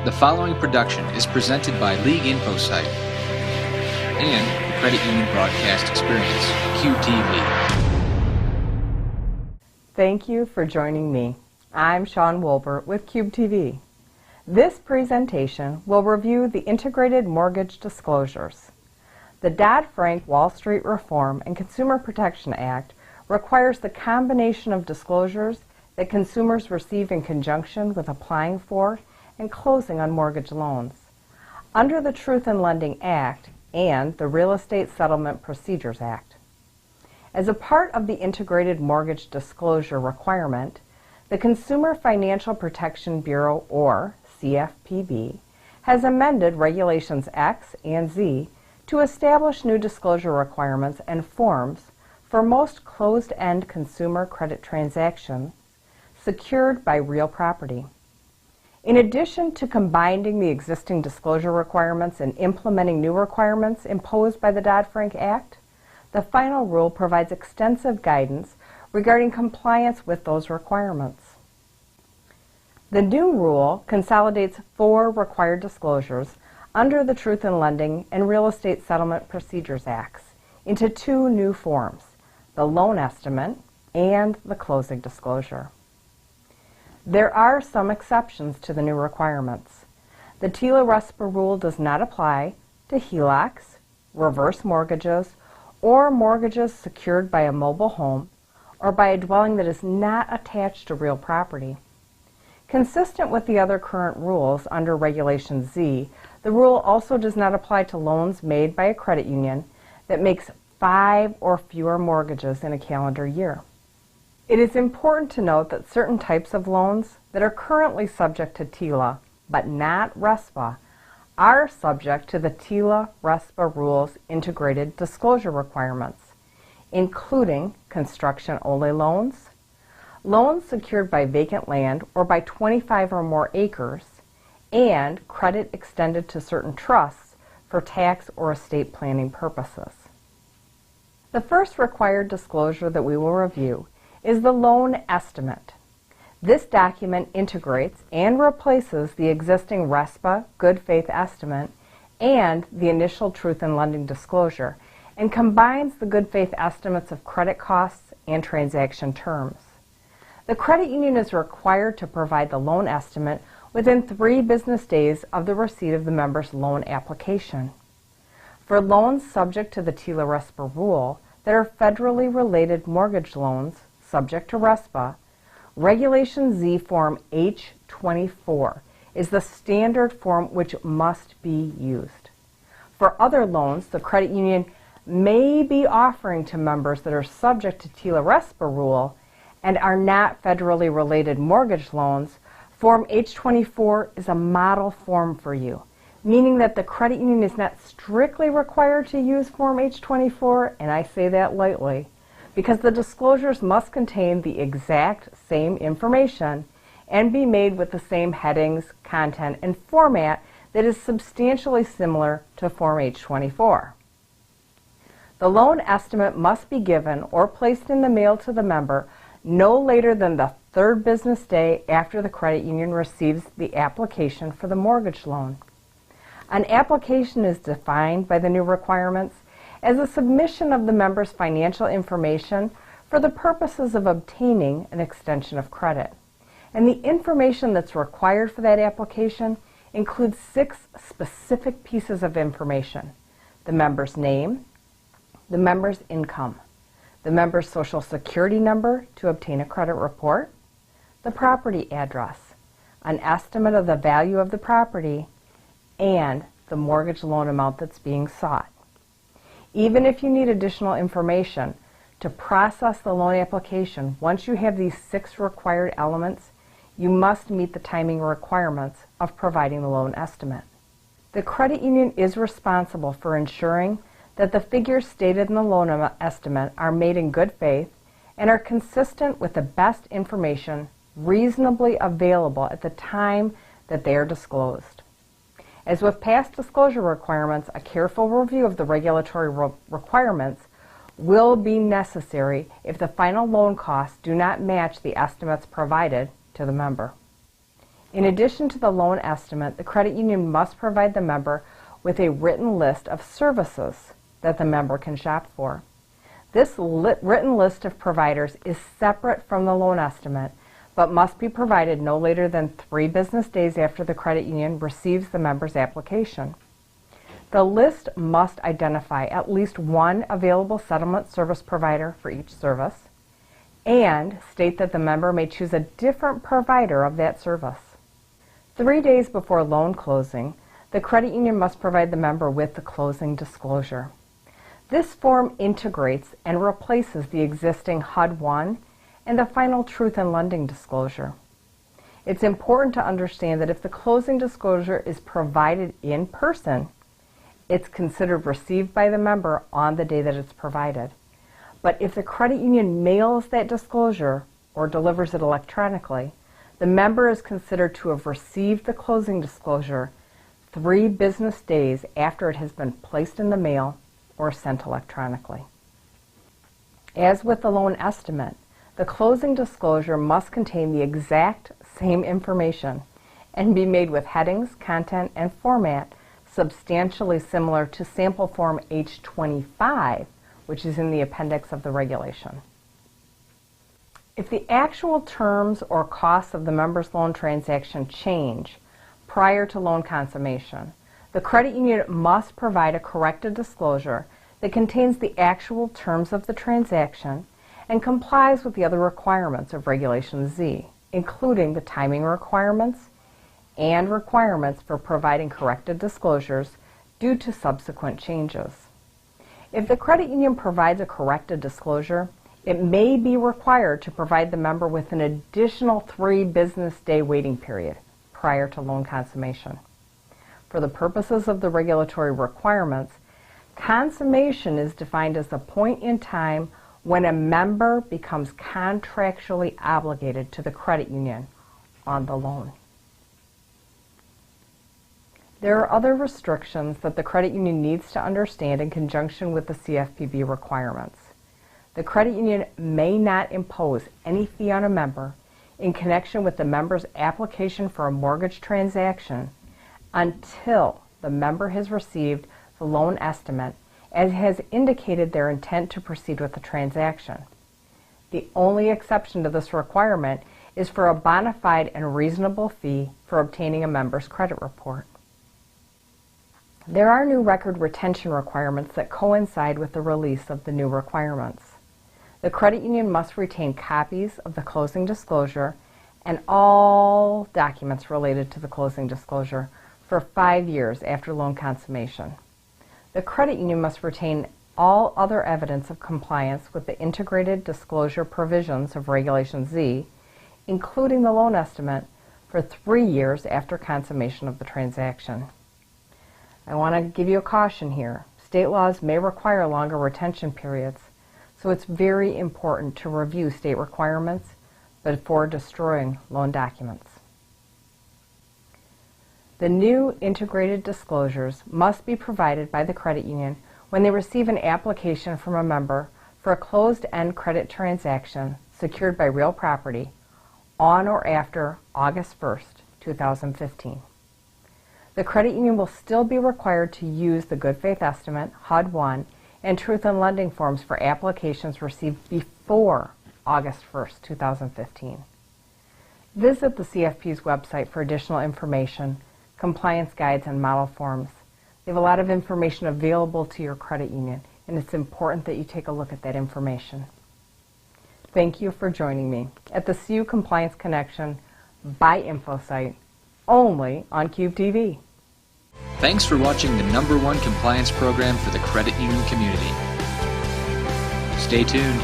The following production is presented by League Info Site and the Credit Union Broadcast Experience, QTV. Thank you for joining me. I'm Sean Wolbert with QTV. This presentation will review the Integrated Mortgage Disclosures. The Dodd-Frank Wall Street Reform and Consumer Protection Act requires the combination of disclosures that consumers receive in conjunction with applying for and closing on mortgage loans. Under the Truth in Lending Act and the Real Estate Settlement Procedures Act. As a part of the Integrated Mortgage Disclosure requirement, the Consumer Financial Protection Bureau, or CFPB, has amended Regulations X and Z to establish new disclosure requirements and forms for most closed-end consumer credit transactions secured by real property. In addition to combining the existing disclosure requirements and implementing new requirements imposed by the Dodd-Frank Act, the final rule provides extensive guidance regarding compliance with those requirements. The new rule consolidates 4 required disclosures under the Truth in Lending and Real Estate Settlement Procedures Acts into 2 new forms, the loan estimate and the closing disclosure. There are some exceptions to the new requirements. The TILA-RESPA rule does not apply to HELOCs, reverse mortgages, or mortgages secured by a mobile home or by a dwelling that is not attached to real property. Consistent with the other current rules under Regulation Z, the rule also does not apply to loans made by a credit union that makes 5 or fewer mortgages in a calendar year. It is important to note that certain types of loans that are currently subject to TILA, but not RESPA, are subject to the TILA-RESPA rules integrated disclosure requirements, including construction-only loans, loans secured by vacant land or by 25 or more acres, and credit extended to certain trusts for tax or estate planning purposes. The first required disclosure that we will review is the loan estimate. This document integrates and replaces the existing RESPA good faith estimate and the initial Truth in Lending disclosure and combines the good faith estimates of credit costs and transaction terms. The credit union is required to provide the loan estimate within 3 business days of the receipt of the member's loan application. For loans subject to the TILA-RESPA rule that are federally related mortgage loans subject to RESPA, Regulation Z Form H-24 is the standard form which must be used. For other loans, the credit union may be offering to members that are subject to TILA-RESPA rule and are not federally related mortgage loans, Form H-24 is a model form for you, meaning that the credit union is not strictly required to use Form H-24, and I say that lightly, because the disclosures must contain the exact same information and be made with the same headings, content, and format that is substantially similar to Form H-24. The loan estimate must be given or placed in the mail to the member no later than the 3rd business day after the credit union receives the application for the mortgage loan. An application is defined by the new requirements as a submission of the member's financial information for the purposes of obtaining an extension of credit. And the information that's required for that application includes 6 specific pieces of information: the member's name, the member's income, the member's social security number to obtain a credit report, the property address, an estimate of the value of the property, and the mortgage loan amount that's being sought. Even if you need additional information to process the loan application, once you have these 6 required elements, you must meet the timing requirements of providing the loan estimate. The credit union is responsible for ensuring that the figures stated in the loan estimate are made in good faith and are consistent with the best information reasonably available at the time that they are disclosed. As with past disclosure requirements, a careful review of the regulatory requirements will be necessary if the final loan costs do not match the estimates provided to the member. In addition to the loan estimate, the credit union must provide the member with a written list of services that the member can shop for. This written list of providers is separate from the loan estimate, but must be provided no later than 3 business days after the credit union receives the member's application. The list must identify at least one available settlement service provider for each service and state that the member may choose a different provider of that service. 3 days before loan closing, the credit union must provide the member with the closing disclosure. This form integrates and replaces the existing HUD-1 and the final truth in lending disclosure. It's important to understand that if the closing disclosure is provided in person, it's considered received by the member on the day that it's provided. But if the credit union mails that disclosure or delivers it electronically, the member is considered to have received the closing disclosure 3 business days after it has been placed in the mail or sent electronically. As with the loan estimate, the closing disclosure must contain the exact same information and be made with headings, content, and format substantially similar to sample form H25, which is in the appendix of the regulation. If the actual terms or costs of the member's loan transaction change prior to loan consummation, the credit union must provide a corrected disclosure that contains the actual terms of the transaction and complies with the other requirements of Regulation Z, including the timing requirements and requirements for providing corrected disclosures due to subsequent changes. If the credit union provides a corrected disclosure, it may be required to provide the member with an additional 3 business day waiting period prior to loan consummation. For the purposes of the regulatory requirements, consummation is defined as the point in time when a member becomes contractually obligated to the credit union on the loan. There are other restrictions that the credit union needs to understand in conjunction with the CFPB requirements. The credit union may not impose any fee on a member in connection with the member's application for a mortgage transaction until the member has received the loan estimate and has indicated their intent to proceed with the transaction. The only exception to this requirement is for a bona fide and reasonable fee for obtaining a member's credit report. There are new record retention requirements that coincide with the release of the new requirements. The credit union must retain copies of the closing disclosure and all documents related to the closing disclosure for 5 years after loan consummation. The credit union must retain all other evidence of compliance with the integrated disclosure provisions of Regulation Z, including the loan estimate, for 3 years after consummation of the transaction. I want to give you a caution here. State laws may require longer retention periods, so it's very important to review state requirements before destroying loan documents. The new integrated disclosures must be provided by the credit union when they receive an application from a member for a closed-end credit transaction secured by real property on or after August 1st, 2015. The credit union will still be required to use the good faith estimate, HUD-1, and truth in lending forms for applications received before August 1st, 2015. Visit the CFP's website for additional information, compliance guides, and model forms. They have a lot of information available to your credit union, and it's important that you take a look at that information. Thank you for joining me at the CU Compliance Connection by InfoSite, only on Cube TV. Thanks for watching the #1 compliance program for the credit union community. Stay tuned.